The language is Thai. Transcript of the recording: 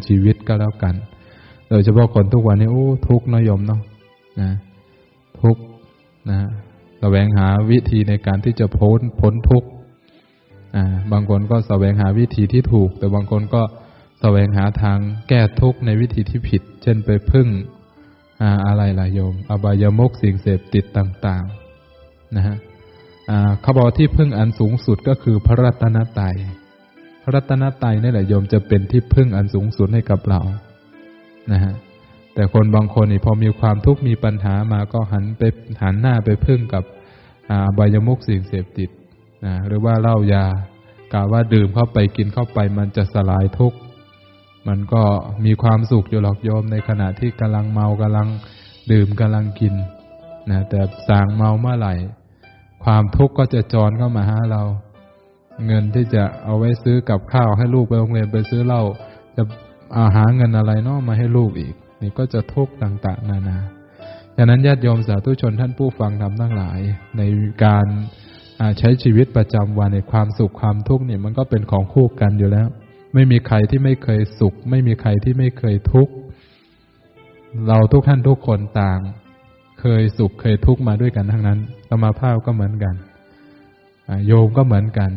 ชีวิตก็แล้วกันโดยเฉพาะคนทุกวันนี้ทุกข์นะโยมเนาะนะทุกข์นะแสวงหาวิธีในการที่จะพ้นทุกข์บางคนก็แสวงหาวิธีที่ถูกแต่บางคนก็แสวงหาทางแก้ทุกข์ในวิธีที่ผิดเช่นไปพึ่งอะไรล่ะโยมอบายมุขสิ่งเสพติดต่างๆนะฮะเขาบอกที่พึ่งอันสูงสุดก็คือพระรัตนตรัยพระรัตนตรัยนี่แหละโยมจะเป็นที่พึ่งอันสูงสุดให้กับเรานะฮะแต่คนบางคนนี่พอมีความทุกข์มีปัญหามาก็หันหน้าไปพึ่งกับอบายมุขสิ่งเสพติดหรือว่าเหล้ายากล่าวว่าดื่มเข้าไปกินเข้าไปมันจะสลายทุกข์มันก็มีความสุขอยู่หรอกโยมในขณะที่กำลังเมากำลังดื่มกำลังกินนะแต่ส่างเมาเมื่อไหร่ความทุกข์ก็จะจรเข้ามาหาเราเงินที่จะเอาไว้ซื้อกับข้าวให้ลูกไปโรงเรียนไปซื้อเหล้าจะหาเงินอะไรเนาะมาให้ลูกอีกนี่ก็จะทุกข์ต่างๆนานาฉะนั้นญาติโยมสาธุชนท่านผู้ฟังธรรมทั้งหลายในการใช้ชีวิตประจำวันในความสุขความทุกข์เนี่ยมันก็เป็นของคู่กันอยู่แล้วไม่มีใครที่ไม่เคยสุขไม่มีใครที่ไม่เคยทุกข์เราทุกท่านทุกคนต่างเคยสุขเคยทุกข์มาด้วยกันทั้งนั้นสมาภาพก็เหมือนกันโยมก็เหมือนกัน